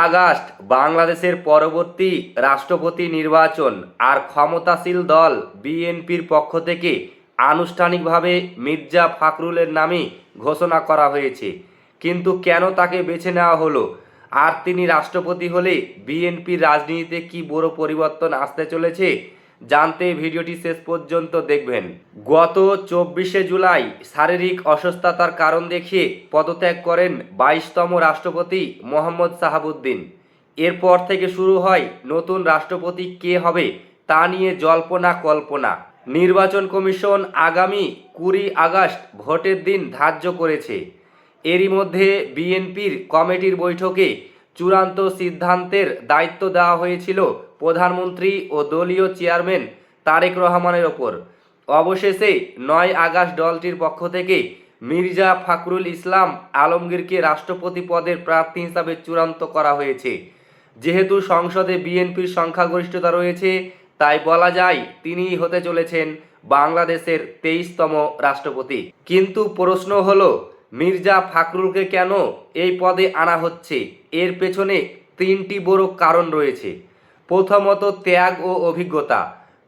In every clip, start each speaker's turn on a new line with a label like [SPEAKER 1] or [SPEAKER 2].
[SPEAKER 1] August বাংলাদেশের পরবর্তী রাষ্ট্রপতি নির্বাচন আর ক্ষমতাসীন দল বিএনপির পক্ষ থেকে আনুষ্ঠানিকভাবে মির্জা ফখরুলের নামে ঘোষণা করা হয়েছে। কিন্তু কেন তাকে বেছে নেওয়া হলো, আর তিনি রাষ্ট্রপতি হলে বিএনপির রাজনীতিতে কি বড় পরিবর্তন আসতে চলেছে, জানতে ভিডিওটি শেষ পর্যন্ত দেখবেন। গত 24শে জুলাই শারীরিক অসুস্থতার কারণ দেখিয়ে পদত্যাগ করেন 22তম রাষ্ট্রপতি মোহাম্মদ শাহাবুদ্দিন। এরপর থেকে শুরু হয় নতুন রাষ্ট্রপতি কে হবে তা নিয়ে জল্পনা কল্পনা। নির্বাচন কমিশন আগামী 20 আগস্ট ভোটের দিন ধার্য করেছে। এরই মধ্যে বিএনপির কমিটির বৈঠকে চূড়ান্ত সিদ্ধান্তের দায়িত্ব দেওয়া হয়েছিল প্রধানমন্ত্রী ও দলীয় চেয়ারম্যান তারেক রহমানের ওপর। অবশেষে 9 আগস্ট দলটির পক্ষ থেকে মির্জা ফখরুল ইসলাম আলমগীরকে রাষ্ট্রপতি পদের প্রার্থী হিসাবে চূড়ান্ত করা হয়েছে। যেহেতু সংসদে বিএনপির সংখ্যাগরিষ্ঠতা রয়েছে, তাই বলা যায় তিনিই হতে চলেছেন বাংলাদেশের 23তম রাষ্ট্রপতি। কিন্তু প্রশ্ন হলো, মির্জা ফখরুলকে কেন এই পদে আনা হচ্ছে? এর পেছনে 3টি বড় কারণ রয়েছে। প্রথমত, ত্যাগ ও অভিজ্ঞতা।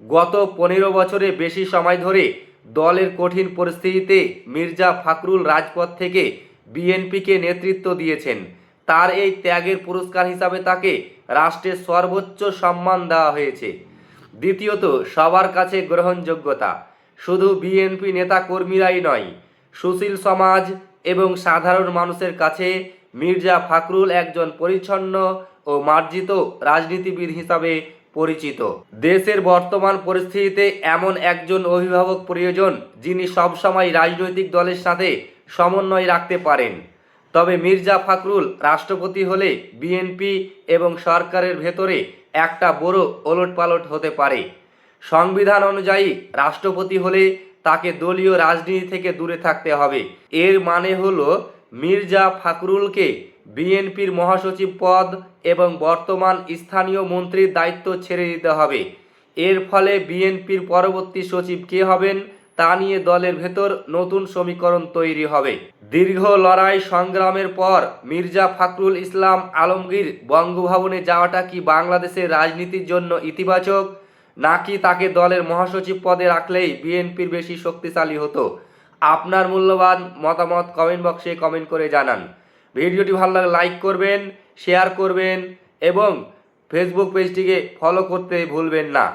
[SPEAKER 1] গত 15 বছরে বেশি সময় ধরে দলের কঠিন পরিস্থিতিতে মির্জা ফখরুল রাজপথ থেকে বিএনপিকে নেতৃত্ব দিয়েছেন। তার এই ত্যাগের পুরস্কার হিসাবে তাকে রাষ্ট্রের সর্বোচ্চ সম্মান দেওয়া হয়েছে। দ্বিতীয়ত, সবার কাছে গ্রহণযোগ্যতা। শুধু বিএনপি নেতা কর্মীরাই নয়, সুশীল সমাজ এবং সাধারণ মানুষের কাছে মির্জা ফখরুল একজন পরিচ্ছন্ন ও মার্জিত রাজনীতিবিদ হিসাবে পরিচিত। দেশের বর্তমান পরিস্থিতিতে এমন একজন অভিভাবক প্রয়োজন যিনি সবসময় রাজনৈতিক দলের সাথে সমন্বয় রাখতে পারেন। তবে মির্জা ফখরুল রাষ্ট্রপতি হলে বিএনপি এবং সরকারের ভেতরে একটা বড় ওলটপালট হতে পারে। সংবিধান অনুযায়ী রাষ্ট্রপতি হলে তাকে দলীয় রাজনীতি থেকে দূরে থাকতে হবে। এর মানে হলো মির্জা ফখরুলকে বিএনপির মহাসচিব পদ এবং বর্তমান স্থানীয় মন্ত্রীর দায়িত্ব ছেড়ে দিতে হবে। এর ফলে বিএনপির পরবর্তী সচিব কে হবেন তা নিয়ে দলের ভেতর নতুন সমীকরণ তৈরি হবে। দীর্ঘ লড়াই সংগ্রামের পর মির্জা ফখরুল ইসলাম আলমগীর বঙ্গভবনে যাওয়াটা কি বাংলাদেশের রাজনীতির জন্য ইতিবাচক, নাকি তাকে দলের মহাসচিব পদে রাখলেই বিএনপির বেশি শক্তিশালী হতো? আপনার মূল্যবান মতামত কমেন্ট বক্সে কমেন্ট করে জানান। ভিডিওটি ভালো লাগলে লাইক করবেন, শেয়ার করবেন এবং ফেসবুক পেজটিকে ফলো করতে ভুলবেন না।